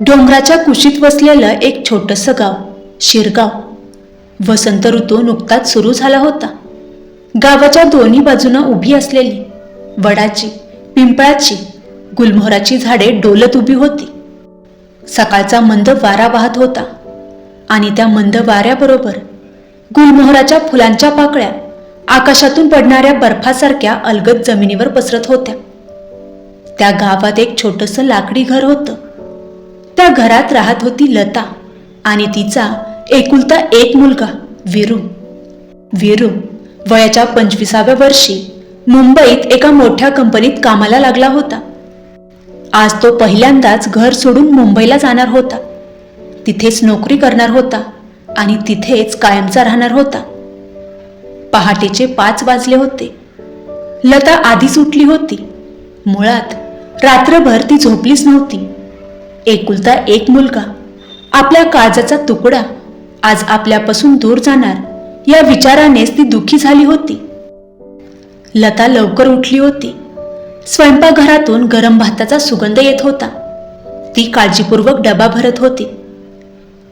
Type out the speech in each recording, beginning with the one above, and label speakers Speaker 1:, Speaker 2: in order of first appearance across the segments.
Speaker 1: डोंगराच्या कुशीत वसलेलं एक छोटंसं गाव, शिरगाव. वसंत ऋतू नुकताच सुरू झाला होता. गावाच्या दोन्ही बाजूनं उभी असलेली वडाची, पिंपळाची, गुलमोहराची झाडे डोलत उभी होती. सकाळचा मंद वारा वाहत होता आणि त्या मंद वाऱ्याबरोबर गुलमोहराच्या फुलांच्या पाकळ्या आकाशातून पडणाऱ्या बर्फासारख्या अलगद जमिनीवर पसरत होत्या. त्या गावात एक छोटंसं लाकडी घर होतं. त्या घरात राहत होती लता आणि तिचा एकुलता एक मुलगा वीरू. वीरू वयाच्या 25व्या वर्षी मुंबईत एका मोठ्या कंपनीत कामाला लागला होता. आज तो पहिल्यांदाच घर सोडून मुंबईला जाणार होता. तिथेच नोकरी करणार होता आणि तिथेच कायमचा राहणार होता. पहाटेचे 5 वाजले होते. लता आधीच उठली होती. मुळात रात्रभर ती झोपलीच नव्हती. एकुलता एक मुलगा, आपल्या काळजाचा तुकडा, आज आपल्यापासून दूर जाणार या विचारानेच ती दुःखी झाली होती. लता लवकर उठली होती. स्वयंपाकघरातून गरम भाताचा सुगंध येत होता. ती काळजीपूर्वक डबा भरत होती.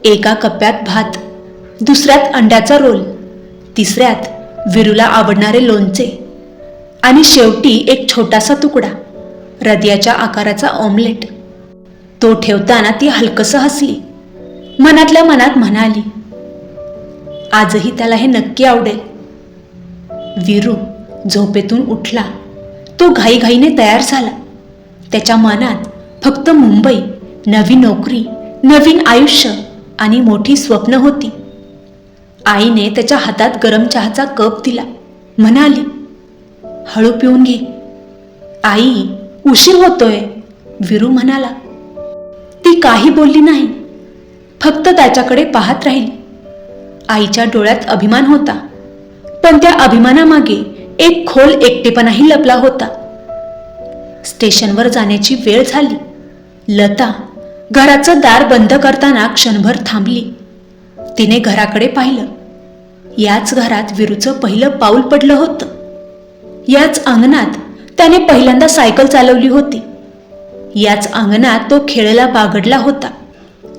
Speaker 1: एका कप्प्यात भात, दुसऱ्यात अंड्याचा रोल, तिसऱ्यात वीरूला आवडणारे लोणचे आणि शेवटी एक छोटासा तुकडा, हृदयाच्या आकाराचा ऑमलेट. तो ठेवताना ती हलकसं हसली. मनातल्या मनात म्हणाली, आजही त्याला हे नक्की आवडेल. वीरू झोपेतून उठला. तो घाईघाईने तयार झाला. त्याच्या मनात फक्त मुंबई, नवी नोकरी, नवीन आयुष्य आणि मोठी स्वप्न होती. आईने त्याच्या हातात गरम चहाचा कप दिला. म्हणाली, हळू पिऊन घे. आई, उशीर होतोय, वीरू म्हणाला. ती काही बोलली नाही, फक्त त्याच्याकडे पाहत राहिली. आईच्या डोळ्यात अभिमान होता, पण त्या अभिमानामागे एक खोल एकटेपणाही लपला होता. स्टेशनवर जाण्याची वेळ झाली. लता घराचं दार बंद करताना क्षणभर थांबली. तिने घराकडे पाहिलं. याच घरात वीरूचं पहिलं पाऊल पडलं होतं. याच अंगणात त्याने पहिल्यांदा सायकल चालवली होती. याच अंगणात तो खेळायला बागडला होता.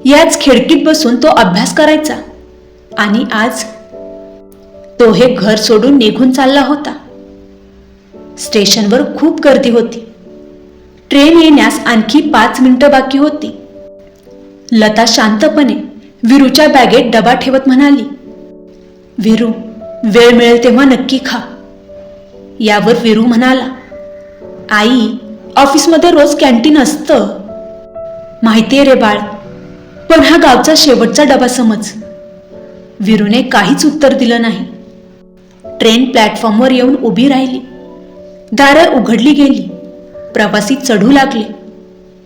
Speaker 1: याच खिडकीत बसून तो अभ्यास करायचा. आणि आज तो हे घर सोडून निघून चालला होता. स्टेशनवर खूप गर्दी होती. ट्रेन येण्यास आणखी 5 मिनिटं बाकी होती. लता शांतपणे वीरूच्या बॅगेत डबा ठेवत म्हणाली, वीरू, वेळ मिळेल तेव्हा नक्की खा. यावर वीरू म्हणाला, आई, ऑफिसमध्ये रोज कॅन्टीन असतं. माहितीये रे बाळ, पण हा गावचा शेवटचा डबा समज. वीरूने काहीच उत्तर दिलं नाही. ट्रेन प्लॅटफॉर्मवर येऊन उभी राहिली. दारं उघडली गेली. प्रवासी चढू लागले.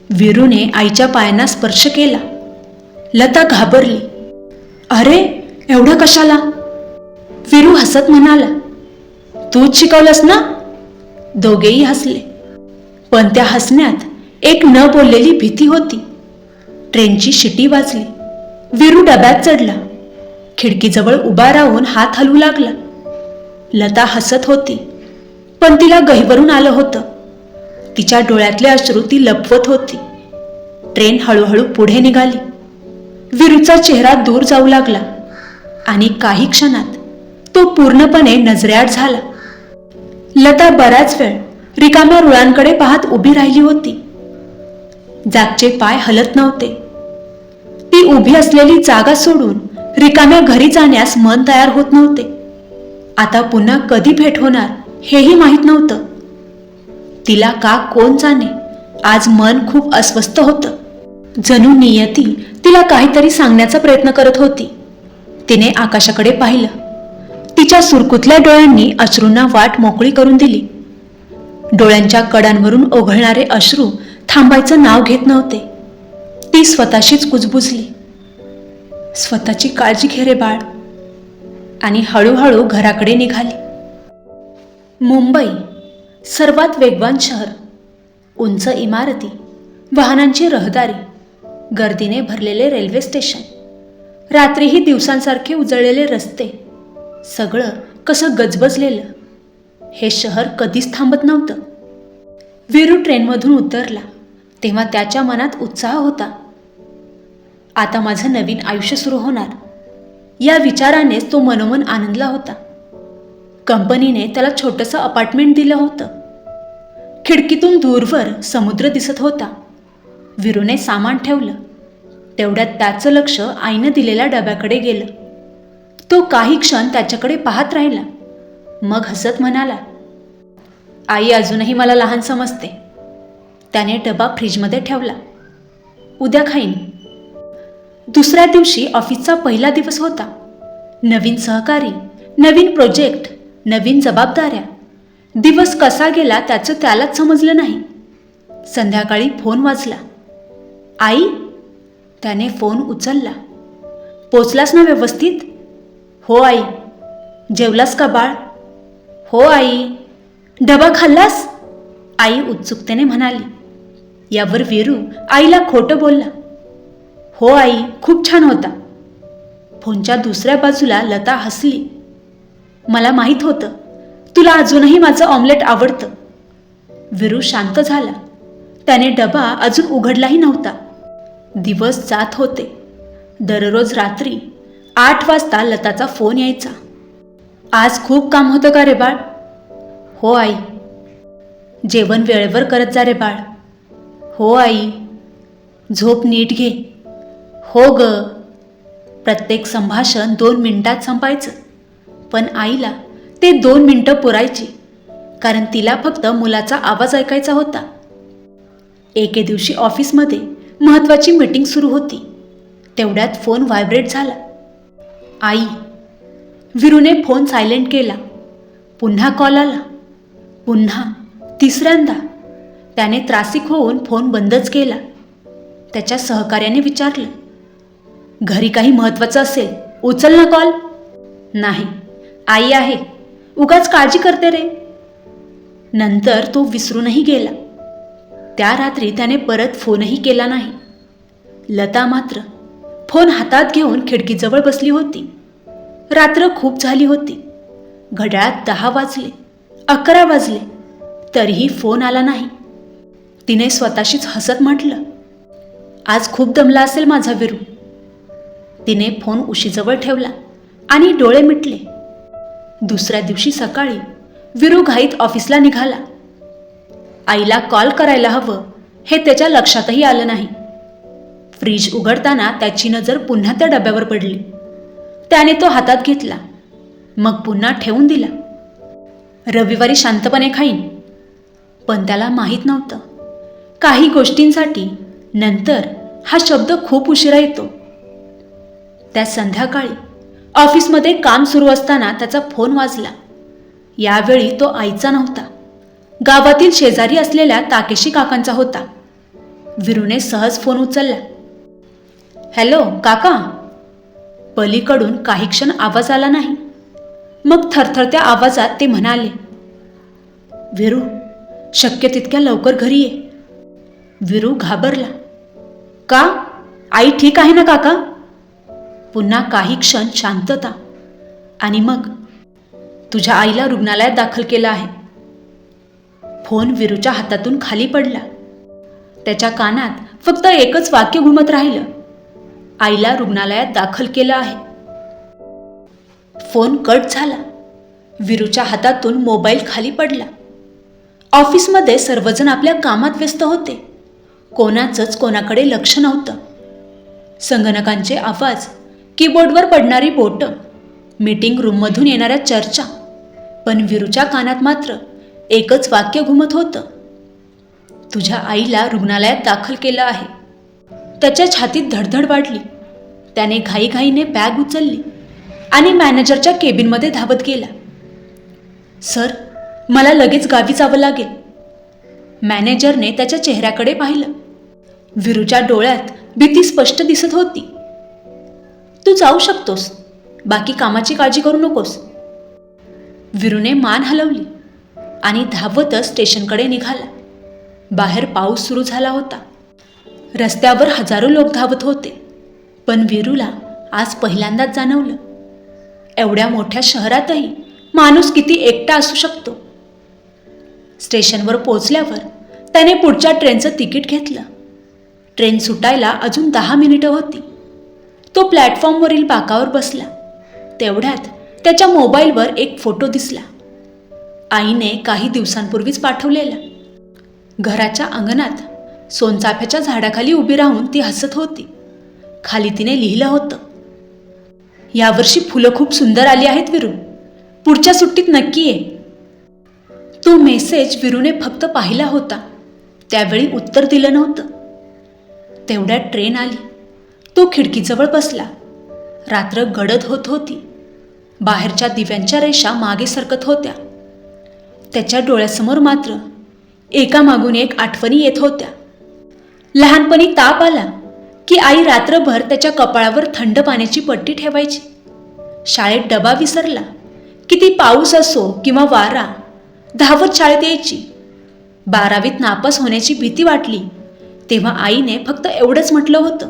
Speaker 1: वीरूने आईच्या पायांना स्पर्श केला. लता घाबरली. अरे, एवढं कशाला? वीरू हसत म्हणाला, तूच शिकवलंस ना? दोघेही हसले, पण त्या हसण्यात एक न बोललेली भीती होती. ट्रेनची शिटी वाजली. वीरू डब्यात चढला. खिडकीजवळ उभा राहून हात हलवू लागला. लता हसत होती, पण तिला गहिवरून आलं होतं. तिच्या डोळ्यातले अश्रू ती लपवत होती. ट्रेन हळूहळू पुढे निघाली. वीरूचा चेहरा दूर जाऊ लागला आणि काही क्षणात तो पूर्णपणे नजरेआड झाला. लता बराच वेळ रिकाम्या रुळांकडे पाहत उभी राहिली होती. जागचे पाय हलत नव्हते. ती उभी असलेली जागा सोडून रिकाम्या घरी जाण्यास मन तयार होत नव्हते. आता पुन्हा कधी भेट होणार हेही माहीत नव्हतं. तिला का कोण जाणे, आज मन खूप अस्वस्थ होतं. जणू नियती तिला काहीतरी सांगण्याचा प्रयत्न करत होती. तिने आकाशाकडे पाहिलं. तिच्या सुरकुतल्या डोळ्यांनी अश्रूंना वाट मोकळी करून दिली. डोळ्यांच्या कडांवरून ओघळणारे अश्रू थांबायचं नाव घेत नव्हते. ती स्वतःशीच कुजबुजली, स्वतःची काळजी घे रे बाळ. आणि हळूहळू घराकडे निघाली. मुंबई सर्वात वेगवान शहर. उंच इमारती, वाहनांची रहदारी, गर्दीने भरलेले रेल्वे स्टेशन, रात्रीही दिवसांसारखे उजळलेले रस्ते, सगळं कसं गजबजलेलं. हे शहर कधीच थांबत नव्हतं. वीरू ट्रेनमधून उतरला तेव्हा त्याच्या मनात उत्साह होता. आता माझं नवीन आयुष्य सुरू होणार, या विचारानेच तो मनोमन आनंदला होता. कंपनीने त्याला छोटंसं अपार्टमेंट दिलं होतं. खिडकीतून दूरवर समुद्र दिसत होता. वीरूने सामान ठेवलं. तेवढ्यात त्याचं लक्ष आईनं दिलेल्या डब्याकडे गेलं. तो काही क्षण त्याच्याकडे पाहत राहिला. मग हसत म्हणाला, आई अजूनही मला लहान समजते. त्याने डबा फ्रीजमध्ये ठेवला. उद्या खाईन. दुसऱ्या दिवशी ऑफिसचा पहिला दिवस होता. नवीन सहकारी, नवीन प्रोजेक्ट, नवीन जबाबदाऱ्या. दिवस कसा गेला त्याचं त्यालाच समजलं नाही. संध्याकाळी फोन वाजला. आई? त्याने फोन उचलला. पोचलास ना व्यवस्थित? हो आई. जेवलास का बाळ? हो आई. डबा खाल्लास? आई उत्सुकतेने म्हणाली. यावर वीरू आईला खोटं बोलला. हो आई, खूप छान होता. फोनच्या दुसऱ्या बाजूला लता हसली. मला माहीत होतं तुला अजूनही माझं ऑमलेट आवडतं. वीरू शांत झाला. त्याने डबा अजून उघडलाही नव्हता. दिवस जात होते. दररोज रात्री 8 वाजता लताचा फोन यायचा. आज खूप काम होतं का रे बाळ? हो आई. जेवण वेळेवर करत जा रे बाळ. हो आई. झोप नीट घे. हो ग. प्रत्येक संभाषण 2 मिनिटात संपायचं. पण आईला ते 2 मिनिटं पुरायची, कारण तिला फक्त मुलाचा आवाज ऐकायचा होता. एके दिवशी ऑफिसमध्ये महत्त्वाची मीटिंग सुरू होती. तेवढ्यात फोन व्हायब्रेट झाला. आई. वीरूने फोन सायलेंट केला. पुन्हा कॉल आला. पुन्हा, तिसऱ्यांदा. त्याने त्रासिक होऊन फोन बंदच केला. त्याच्या सहकार्याने विचारलं, घरी काही महत्त्वाचं असेल उचल ना कॉल. नाही, आई आहे. उगाच काळजी करते रे. नंतर तो विसरूनही गेला. त्या रात्री त्याने परत फोनही केला नाही. लता मात्र फोन हातात घेऊन खिडकीजवळ बसली होती. रात्र खूप झाली होती. घड्याळात 10 वाजले, 11 वाजले, तरीही फोन आला नाही. तिने स्वतःशीच हसत म्हटलं, आज खूप दमला असेल माझा वीरू. तिने फोन उशीजवळ ठेवला आणि डोळे मिटले. दुसऱ्या दिवशी सकाळी वीरू घाईत ऑफिसला निघाला. आईला कॉल करायला हवं हे त्याच्या लक्षातही आलं नाही. फ्रीज उघडताना त्याची नजर पुन्हा त्या डब्यावर पडली. त्याने तो हातात घेतला, मग पुन्हा ठेवून दिला. रविवारी शांतपणे खाईन. पण त्याला माहीत नव्हतं, काही गोष्टींसाठी नंतर हा शब्द खूप उशिरा येतो. त्या संध्याकाळी ऑफिसमध्ये काम सुरू असताना त्याचा फोन वाजला. यावेळी तो आईचा नव्हता, गावातील शेजारी असलेल्या ताकेशी काकांचा होता. वीरूने सहज फोन उचलला. हॅलो काका. पलीकडून काही क्षण आवाज आला नाही. मग थरथरत्या आवाजात ते म्हणाले, वीरू, शक्य तितक्या लवकर घरी ये. वीरू घाबरला. का? आई ठीक आहे ना काका? पुन्हा काही क्षण शांतता आणि मग, तुझ्या आईला रुग्णालयात दाखल केलं आहे. फोन वीरूच्या हातातून खाली पडला. त्याच्या कानात फक्त एकच वाक्य घुमत राहिलं, आईला रुग्णालयात दाखल केलं आहे. फोन कट झाला. वीरूच्या हातातून मोबाईल खाली पडला. ऑफिसमध्ये सर्वजण आपल्या कामात व्यस्त होते. कोणाचंच कोणाकडे लक्ष नव्हतं. संगणकांचे आवाज, कीबोर्डवर पडणारी बोटं, मीटिंग रूममधून येणाऱ्या चर्चा. पण वीरूच्या कानात मात्र एकच वाक्य घुमत होतं, तुझ्या आईला रुग्णालयात दाखल केलं आहे. त्याच्या छातीत धडधड वाढली. त्याने घाईघाईने बॅग उचलली आणि मॅनेजरच्या केबिनमध्ये धावत गेला. सर, मला लगेच गावी जावं लागेल. मॅनेजरने त्याच्या चेहऱ्याकडे पाहिलं. वीरूच्या डोळ्यात भीती स्पष्ट दिसत होती. तू जाऊ शकतोस, बाकी कामाची काळजी करू नकोस. वीरूने मान हलवली आणि धावतच स्टेशनकडे निघाला. बाहेर पाऊस सुरू झाला होता. रस्त्यावर हजारो लोक धावत होते. पण वीरूला आज पहिल्यांदाच जाणवलं, एवढ्या मोठ्या शहरातही माणूस किती एकटा असू शकतो. स्टेशनवर पोहोचल्यावर त्याने पुढच्या ट्रेनचं तिकीट घेतलं. ट्रेन सुटायला अजून 10 मिनिटं होती. तो प्लॅटफॉर्मवरील बाकावर बसला. तेवढ्यात त्याच्या मोबाईलवर एक फोटो दिसला. आईने काही दिवसांपूर्वीच पाठवलेला. घराच्या अंगणात सोनचाफ्याच्या झाडाखाली उभी राहून ती हसत होती. खाली तिने लिहिलं होतं, यावर्षी फुलं खूप सुंदर आली आहेत विरू, पुढच्या सुट्टीत नक्की ये. तो मेसेज विरूने फक्त पाहिला होता, त्यावेळी उत्तर दिलं नव्हतं. तेवढ्यात ट्रेन आली. तो खिडकीजवळ बसला. रात्र गडद होत होती. बाहेरच्या दिव्यांच्या रेषा मागे सरकत होत्या. त्याच्या डोळ्यासमोर मात्र एकामागून एक आठवणी येत होत्या. लहानपणी ताप आला की आई रात्रभर त्याच्या कपाळावर थंड पाण्याची पट्टी ठेवायची. शाळेत डबा विसरला किती पाऊस असो किंवा वारा, धावत शाळेत यायची. 12वीत नापास होण्याची भीती वाटली तेव्हा आईने फक्त एवढंच म्हटलं होतं,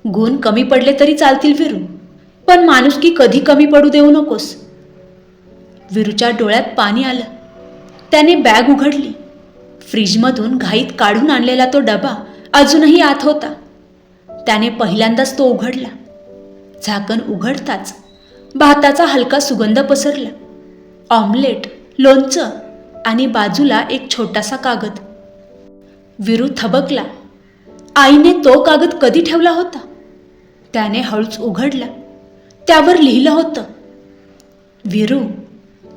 Speaker 1: गुण कमी पडले तरी चालतील विरू, पण माणुसकी कधी कमी पडू देऊ नकोस. विरूच्या डोळ्यात पाणी आलं. त्याने बॅग उघडली. फ्रीजमधून घाईत काढून आणलेला तो डबा अजूनही आत होता. त्याने पहिल्यांदाच तो उघडला. झाकण उघडताच भाताचा हलका सुगंध पसरला. ऑमलेट, लोणचं आणि बाजूला एक छोटासा कागद. विरू थबकला. आईने तो कागद कधी ठेवला होता? त्याने हळूच उघडला. त्यावर लिहिलं होतं, विरू,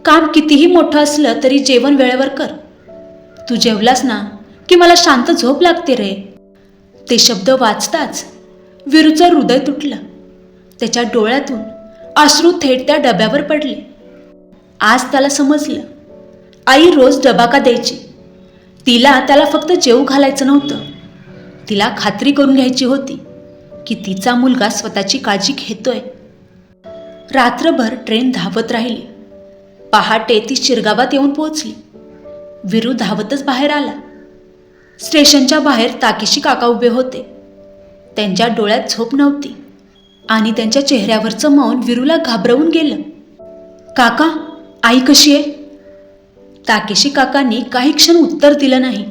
Speaker 1: काम कितीही मोठं असलं तरी जेवण वेळेवर कर. तू जेवलास ना की मला शांत झोप लागते रे. ते शब्द वाचताच विरूचं हृदय तुटलं. त्याच्या डोळ्यातून अश्रू थेट त्या डब्यावर पडले. आज त्याला समजलं, आई रोज डबा का द्यायची. तिला त्याला फक्त जेवू घालायचं नव्हतं, तिला खात्री करून घ्यायची होती की तिचा मुलगा स्वतःची काळजी घेतोय. रात्रभर ट्रेन धावत राहिली. पहाटे ती शिरगावात येऊन पोहोचली. विरू धावतच बाहेर आला. स्टेशनच्या बाहेर ताकेशी काका उभे होते. त्यांच्या डोळ्यात झोप नव्हती आणि त्यांच्या चेहऱ्यावरचं मौन विरूला घाबरवून गेलं. काका, आई कशी आहे? ताकेशी काकांनी काही क्षण उत्तर दिलं नाही.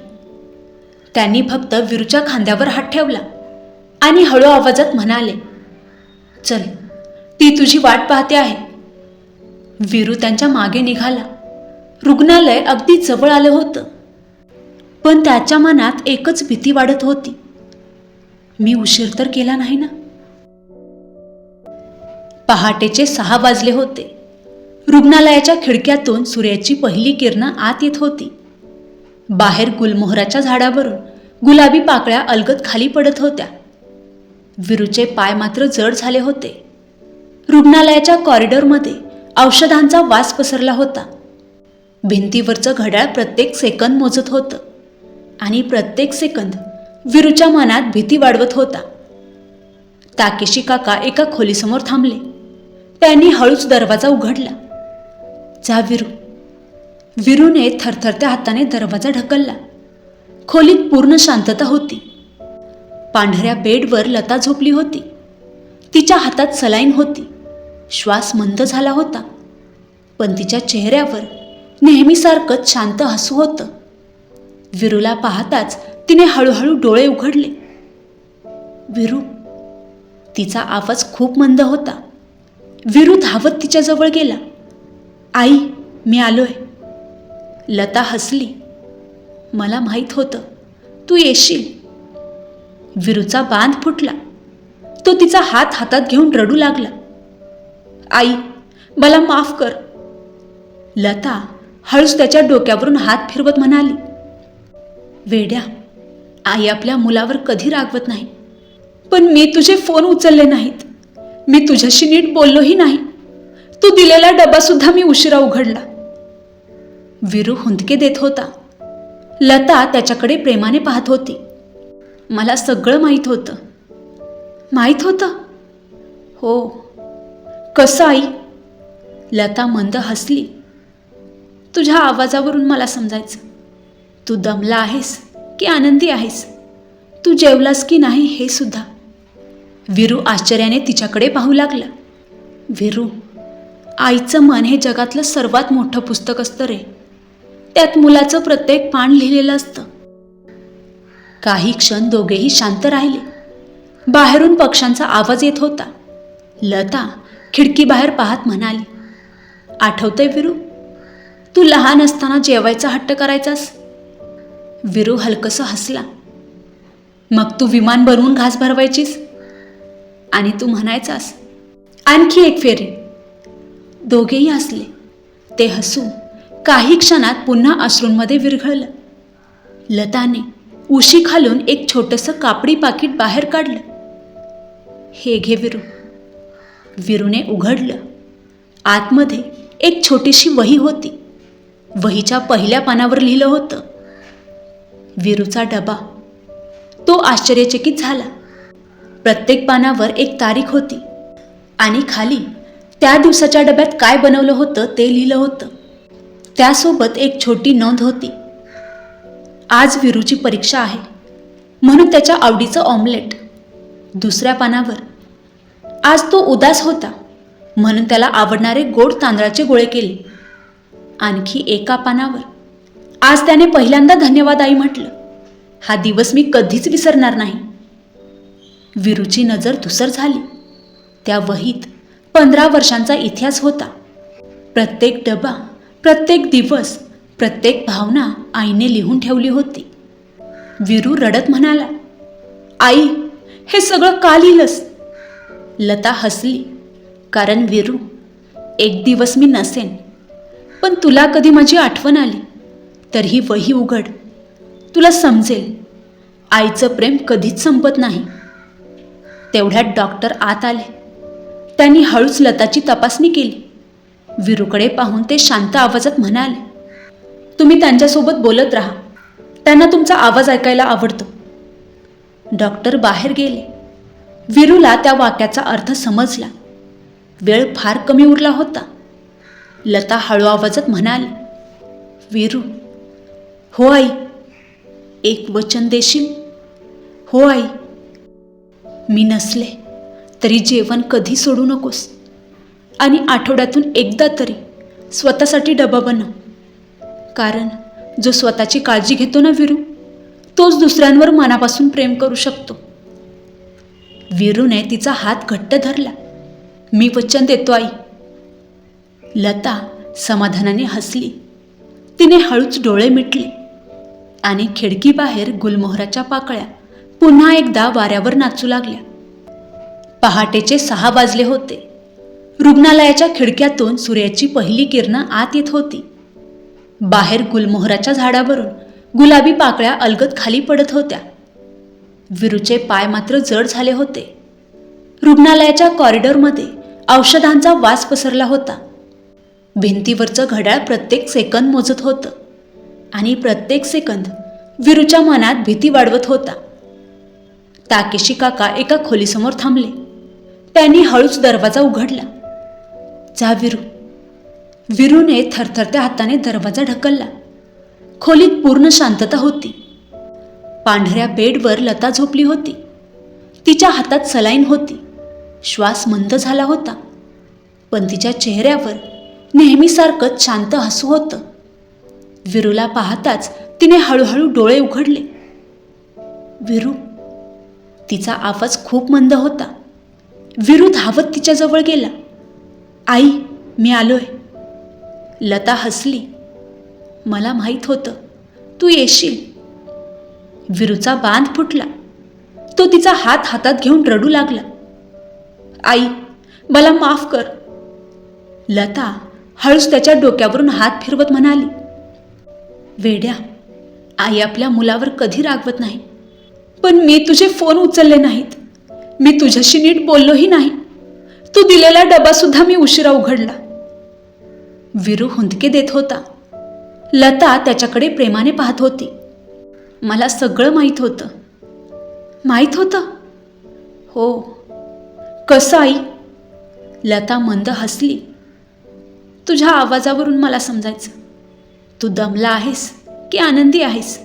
Speaker 1: त्यांनी फक्त विरूच्या खांद्यावर हात ठेवला आणि हळू आवाजात म्हणाले, चल, ती तुझी वाट पाहते आहे. विरू त्यांच्या मागे निघाला. रुग्णालय अगदी जवळ आलं होतं, पण त्याच्या मनात एकच भीती वाढत होती, मी उशीर तर केला नाही ना. पहाटेचे 6 वाजले होते. रुग्णालयाच्या खिडक्यातून सूर्याची पहिली किरणं आत येत होती. बाहेर गुलमोहराच्या झाडावरून गुलाबी पाकळ्या अलगद खाली पडत होत्या. विरूचे पाय मात्र जड झाले होते. रुग्णालयाच्या कॉरिडॉरमध्ये औषधांचा वास पसरला होता. भिंतीवरचं घड्याळ प्रत्येक सेकंद मोजत होतं आणि प्रत्येक सेकंद विरूच्या मनात भीती वाढवत होता. ताकेशी काका एका खोलीसमोर थांबले. त्यांनी हळूच दरवाजा उघडला. जा विरू. विरूने थरथरत्या हाताने दरवाजा ढकलला. खोलीत पूर्ण शांतता होती. पांढऱ्या बेडवर लता झोपली होती. तिच्या हातात सलाईन होती. श्वास मंद झाला होता, पण तिच्या चेहऱ्यावर नेहमीसारखंच शांत हसू होतं. विरूला पाहताच तिने हळूहळू डोळे उघडले. विरू. तिचा आवाज खूप मंद होता. विरू धावत तिच्याजवळ गेला. आई, मी आलोय. लता हसली. मला माहीत होतं तू येशील. विरूचा बांध फुटला. तो तिचा हात हातात घेऊन रडू लागला. आई, मला माफ कर. लता हळूच त्याच्या डोक्यावरून हात फिरवत म्हणाली, वेड्या, आई आपल्या मुलावर कधी रागवत नाही, पण मी तुझे फोन उचलले नाहीत. मी तुझ्याशी नीट बोललोही नाही. तू दिलेला डबा सुद्धा मी उशिरा उघडला. विरू हुंदके देत होता. लता त्याच्याकडे प्रेमाने पाहत होती. मला सगळं माहीत होतं. माहीत होतं? हो. कसं आई? लता मंद हसली. तुझ्या आवाजावरून मला समजायचं, तू दमला आहेस की आनंदी आहेस. तू जेवलास की नाही हे सुद्धा. विरू आश्चर्याने तिच्याकडे पाहू लागला. विरू, आईचं मन हे जगातलं सर्वात मोठं पुस्तक असतं रे. त्यात मुलाचं प्रत्येक पान लिहिलेलं असतं. काही क्षण दोघेही शांत राहिले. बाहेरून पक्ष्यांचा आवाज येत होता. लता खिडकीबाहेर पाहत म्हणाली, आठवतंय विरू, तू लहान असताना जेवायचा हट्ट करायचास? विरू हलकसं हसला. मग तू विमान बनवून घास भरवायचीस आणि तू म्हणायचास, आणखी एक फेरी. दोघेही हसले. ते हसू काही क्षणात पुन्हा अश्रूंमध्ये विरघळलं. लताने उशी खालून एक छोटंसं कापडी पाकिट बाहेर काढलं. हे घे विरू. विरूने उघडलं. आतमध्ये एक छोटीशी वही होती. वहीच्या पहिल्या पानावर लिहिलं होतं, विरूचा डबा. तो आश्चर्यचकित झाला. प्रत्येक पानावर एक तारीख होती आणि खाली त्या दिवसाच्या डब्यात काय बनवलं होतं ते लिहिलं होतं. त्यासोबत एक छोटी नोंद होती, आज विरूची परीक्षा आहे म्हणून त्याच्या आवडीचं ऑमलेट. दुसऱ्या पानावर, आज तो उदास होता म्हणून त्याला आवडणारे गोड तांदळाचे गोळे केले. आणखी एका पानावर, आज त्याने पहिल्यांदा धन्यवाद आई म्हटलं. हा दिवस मी कधीच विसरणार नाही. विरूची नजर धुसर झाली. त्या वहीत 15 वर्षांचा इतिहास होता. प्रत्येक डबा, प्रत्येक दिवस, प्रत्येक भावना आईने लिहून ठेवली होती. विरू रडत म्हणाला, आई, हे सगळं का लिहिलंस? लता हसली. कारण विरू, एक दिवस मी नसेन, पण तुला कधी माझी आठवण आली तर ही वही उघड. तुला समजेल, आईचं प्रेम कधीच संपत नाही. तेवढ्यात डॉक्टर आत आले. त्यांनी हळूच लताची तपासणी केली. विरूकडे पाहून ते शांत आवाजात म्हणाले, तुम्ही त्यांच्यासोबत बोलत राहा, त्यांना तुमचा आवाज ऐकायला आवडतो. डॉक्टर बाहेर गेले. विरूला त्या वाक्याचा अर्थ समजला. वेळ फार कमी उरला होता. लता हळू आवाजात म्हणाली, विरू. हो आई. एक वचन देशील? हो आई. मी नसले तरी जेवण कधी सोडू नकोस आणि आठवड्यातून एकदा तरी स्वतःसाठी डबा बनव. कारण जो स्वतःची काळजी घेतो ना विरू, तोच दुसऱ्यांवर मनापासून प्रेम करू शकतो. विरूने तिचा हात घट्ट धरला. मी वचन देतो आई. लता समाधानाने हसली. तिने हळूच डोळे मिटले आणि खिडकीबाहेर गुलमोहराच्या पाकळ्या पुन्हा एकदा वाऱ्यावर नाचू लागल्या. पहाटेचे 6 वाजले होते. रुग्णालयाच्या खिडक्यातून सूर्याची पहिली किरणं आत येत होती. बाहेर गुलमोहराच्या झाडावरून गुलाबी पाकळ्या अलगद खाली पडत होत्या. विरूचे पाय मात्र जड झाले होते. रुग्णालयाच्या कॉरिडॉरमध्ये औषधांचा वास पसरला होता. भिंतीवरचं घड्याळ प्रत्येक सेकंद मोजत होतं आणि प्रत्येक सेकंद विरूच्या मनात भीती वाढवत होता. ताकेशी काका एका खोलीसमोर थांबले. त्यांनी हळूच दरवाजा उघडला. जा विरू. विरूने थरथरत्या हाताने दरवाजा ढकलला. खोलीत पूर्ण शांतता होती. पांढऱ्या बेडवर लता झोपली होती. तिच्या हातात सलाईन होती. श्वास मंद झाला होता, पण तिच्या चेहऱ्यावर नेहमीसारखंच शांत हसू होतं. विरूला पाहताच तिने हळूहळू डोळे उघडले. विरू. तिचा आवाज खूप मंद होता. विरू धावत तिच्याजवळ गेला. आई, मी आलोय. लता हसली. मला माहीत होतं तू येशील. विरूचा बांध फुटला. तो तिचा हात हातात घेऊन रडू लागला. आई, मला माफ कर. लता हळूच त्याच्या डोक्यावरून हात फिरवत म्हणाली, वेड्या, आई आपल्या मुलावर कधी रागवत नाही. पण मी तुझे फोन उचलले नाहीत. मी तुझ्याशी नीट बोललोही नाही. तू दिलेला डबा सुद्धा मी उशिरा उघडला. विरू हुंदके देत होता. लता त्याच्याकडे प्रेमाने पाहत होती. मला सगळं माहीत होतं. माहीत होतं? हो. कसं आई? लता मंद हसली. तुझ्या आवाजावरून मला समजायचं. तू दमला आहेस की आनंदी आहेस.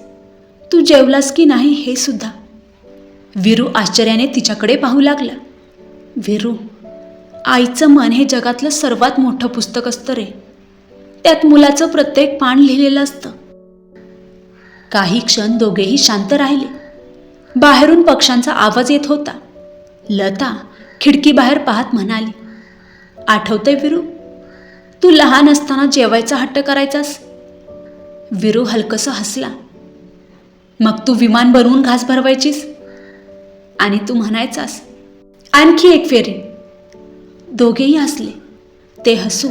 Speaker 1: तू जेवलास की नाही हे सुद्धा. विरू आश्चर्याने तिच्याकडे पाहू लागला. विरू, आईचं मन हे जगातलं सर्वात मोठं पुस्तक असतं रे. त्यात मुलाचं प्रत्येक पान लिहिलेलं असतं. काही क्षण दोघेही शांत राहिले. बाहेरून पक्ष्यांचा आवाज येत होता. लता खिडकीबाहेर पाहत म्हणाली, आठवतंय विरू, तू लहान असताना जेवायचा हट्ट करायचास? विरू हलकसं हसला. मग तू विमान बनवून घास भरवायचीस आणि तू म्हणायचास, आणखी एक फेरी. दोघेही हसले. ते हसू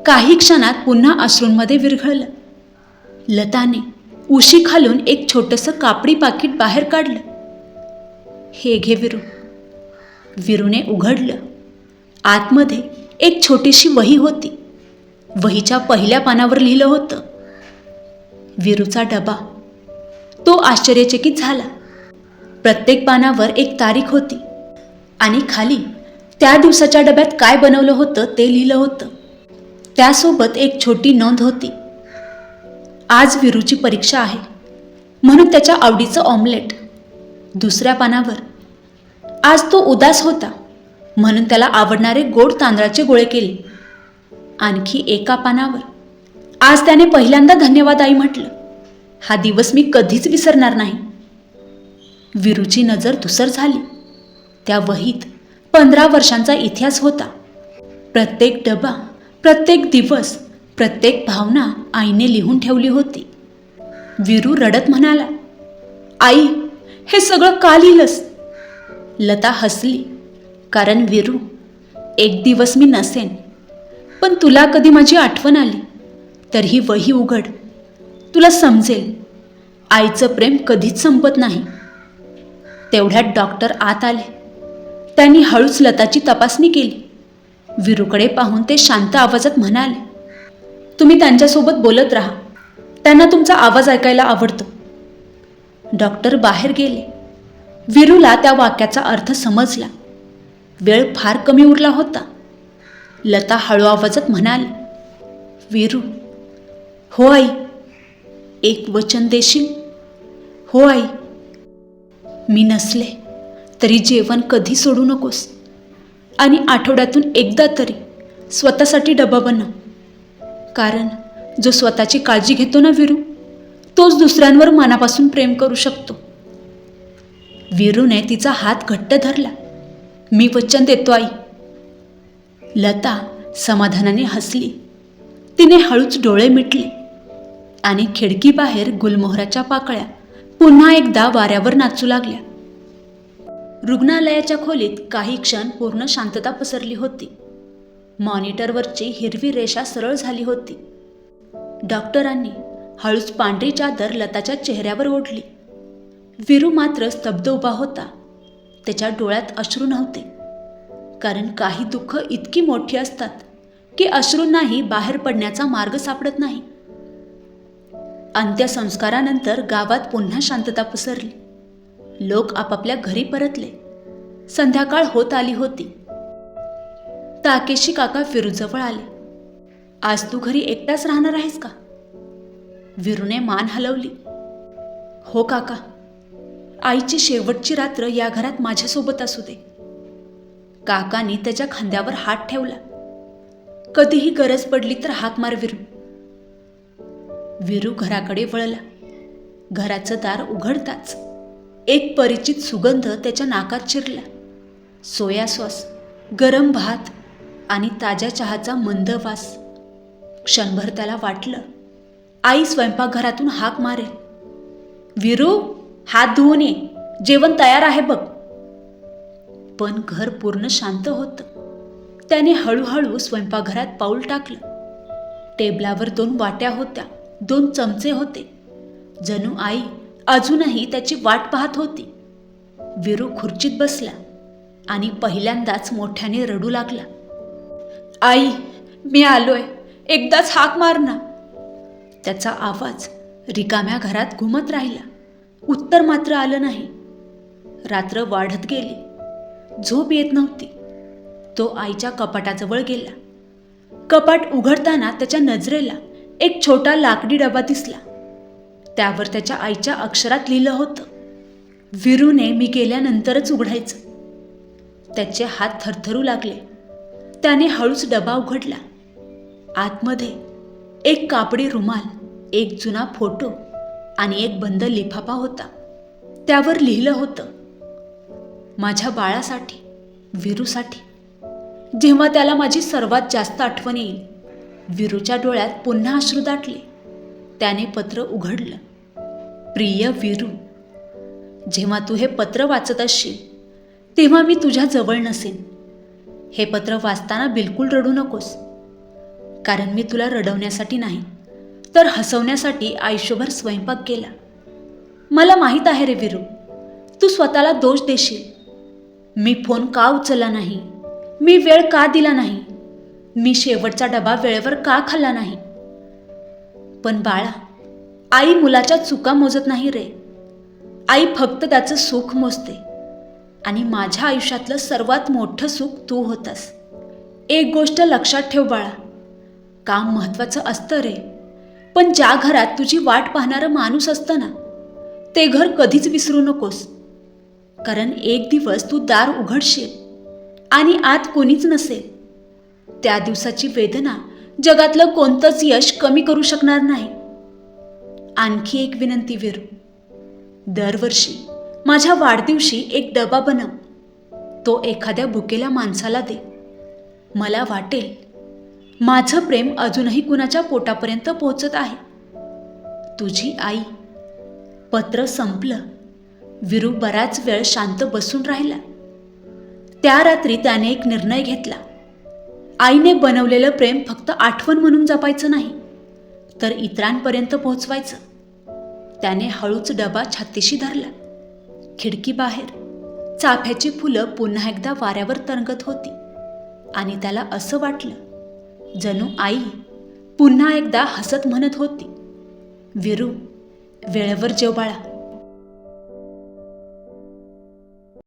Speaker 1: काही क्षणात पुन्हा अश्रूंमध्ये विरघळलं. लताने उशी खालून एक छोटंसं कापडी पाकिट बाहेर काढलं. हे घे विरू. विरूने उघडलं. आतमध्ये एक छोटीशी वही होती. वहीच्या पहिल्या पानावर लिहिलं होतं, विरूचा डबा. तो आश्चर्यचकित झाला. प्रत्येक पानावर एक तारीख होती आणि खाली त्या दिवसाच्या डब्यात काय बनवलं होतं ते लिहिलं होतं. त्यासोबत एक छोटी नोंद होती, आज विरूची परीक्षा आहे म्हणून त्याच्या आवडीचं ऑमलेट. दुसऱ्या पानावर, आज तो उदास होता म्हणून त्याला आवडणारे गोड तांदळाचे गोळे केले. आणखी एका पानावर, आज त्याने पहिल्यांदा धन्यवाद आई म्हटलं. हा दिवस मी कधीच विसरणार नाही. विरूची नजर धुसर झाली. त्या वहीत 15 वर्षांचा इतिहास होता. प्रत्येक डबा, प्रत्येक दिवस, प्रत्येक भावना आईने लिहून ठेवली होती. विरू रडत म्हणाला, आई, हे सगळं का लिहिलंस? लता हसली. कारण विरू, एक दिवस मी नसेन, पण तुला कधी माझी आठवण आली तर ही वही उघड. तुला समजेल, आईचं प्रेम कधीच संपत नाही. तेवढ्यात डॉक्टर आत आले. त्यांनी हळूच लताची तपासणी केली. विरूकडे पाहून ते शांत आवाजात म्हणाले, तुम्ही त्यांच्यासोबत बोलत राहा, त्यांना तुमचा आवाज ऐकायला आवडतो. डॉक्टर बाहेर गेले. विरूला त्या वाक्याचा अर्थ समजला. वेळ फार कमी उरला होता. लता हळू आवाजात म्हणाली, विरू. हो आई. एक वचन देशील? हो आई. मी नसले तरी जेवण कधी सोडू नकोस आणि आठवड्यातून एकदा तरी स्वतःसाठी डबा बनव. कारण जो स्वतःची काळजी घेतो ना विरू, तोच दुसऱ्यांवर मनापासून प्रेम करू शकतो. विरूने तिचा हात घट्ट धरला. मी वचन देतो आई. लता समाधानाने हसली. तिने हळूच डोळे मिटले आणि खिडकीबाहेर गुलमोहराच्या पाकळ्या पुन्हा एकदा वाऱ्यावर नाचू लागल्या. रुग्णालयाच्या खोलीत काही क्षण पूर्ण शांतता पसरली होती. मॉनिटरवरची हिरवी रेषा सरळ झाली होती. डॉक्टरांनी हळूच पांढरी चादर लताच्या चेहऱ्यावर ओढली. विरू मात्र स्तब्ध उभा होता. त्याच्या डोळ्यात अश्रू नव्हते. कारण काही दुःख इतकी मोठी असतात की अश्रूंनाही बाहेर पडण्याचा मार्ग सापडत नाही. अंत्यसंस्कारानंतर गावात पुन्हा शांतता पसरली. लोक आपापल्या घरी परतले. संध्याकाळ होत आली होती. ताकेशी काका विरूजवळ आले. आज तू घरी एकटाच राहणार आहेस का? विरूने मान हलवली. हो काका. आईची शेवटची रात्र या घरात माझ्यासोबत असू दे. काकांनी त्याच्या खांद्यावर हात ठेवला. कधीही गरज पडली तर हाक मार विरू. विरू घराकडे वळला. घराचं दार उघडताच एक परिचित सुगंध त्याच्या नाकात शिरला. सोया सॉस, गरम भात आणि ताज्या चहाचा मंद वास. क्षणभर त्याला वाटलं, आई स्वयंपाकघरातून हाक मारेल. विरू, हात धुवून ये, जेवण तयार आहे बघ. पण घर पूर्ण शांत होतं. त्याने हळूहळू स्वयंपाकघरात पाऊल टाकलं. टेबलावर 2 वाट्या होत्या, 2 चमचे होते. जणू आई अजूनही त्याची वाट पाहत होती. विरू खुर्चीत बसला आणि पहिल्यांदाच मोठ्याने रडू लागला. आई, मी आलोय, एकदाच हाक मार ना. त्याचा आवाज रिकाम्या घरात घुमत राहिला. उत्तर मात्र आलं नाही. रात्र वाढत गेली. झोप येत नव्हती. तो आईच्या कपाटाजवळ गेला. कपाट उघडताना त्याच्या नजरेला एक छोटा लाकडी डबा दिसला. त्यावर त्याच्या आईच्या अक्षरात लिहिलं होतं, विरूने मी गेल्यानंतरच उघडायचं. त्याचे हात थरथरू लागले. त्याने हळूच डबा उघडला. आतमध्ये एक कापडी रुमाल, एक जुना फोटो आणि एक बंद लिफाफा होता. त्यावर लिहिलं होतं, माझ्या बाळासाठी वीरूसाठी. जेव्हा त्याला माझी सर्वात जास्त आठवण येईल, वीरूच्या डोळ्यात पुन्हा अश्रू दाटले. त्याने पत्र उघडलं. प्रिय वीरू, जेव्हा तू हे पत्र वाचत असशील तेव्हा मी तुझ्या जवळ नसेन. हे पत्र वाचताना बिलकुल रडू नकोस, कारण मी तुला रडवण्यासाठी नाही तर हसवण्यासाठी आयुष्यभर स्वयंपाक केला. मला माहीत आहे रे वीरू, तू स्वतःला दोष देशील. मी फोन का उचलला नाही, मी वेळ का दिला नाही, मी शेवटचा डबा वेळेवर का खाल्ला नाही. पण बाळा, आई मुलाच्या चुका मोजत नाही रे. आई फक्त त्याचं सुख मोजते. आणि माझ्या आयुष्यातलं सर्वात मोठं सुख तू होतास. एक गोष्ट लक्षात ठेव बाळा, काम महत्त्वाचं असतं रे, पण ज्या घरात तुझी वाट पाहणारं माणूस असतं ना, ते घर कधीच विसरू नकोस. कारण एक दिवस तू दार उघडशील आणि आत कोणीच नसेल. त्या दिवसाची वेदना जगातलं कोणतंच यश कमी करू शकणार नाही. आणखी एक विनंती वीरू, दरवर्षी माझ्या वाढदिवशी एक डबा बनव. तो एखाद्या भुकेल्या माणसाला दे. मला वाटेल माझं प्रेम अजूनही कुणाच्या पोटापर्यंत पोहोचत आहे. तुझी आई. पत्र संपलं. वीरू बराच वेळ शांत बसून राहिला. त्या रात्री त्याने एक निर्णय घेतला. आईने बनवलेलं प्रेम फक्त आठवण म्हणून जपायचं नाही, तर इतरांपर्यंत पोहोचवायचं. त्याने हळूच डबा छातीशी धरला. खिडकीबाहेर चाफ्याची फुलं पुन्हा एकदा वाऱ्यावर तरंगत होती आणि त्याला असं वाटलं जणू आई पुन्हा एकदा हसत म्हणत होती, वीरू, वेळेवर जेव बाळा.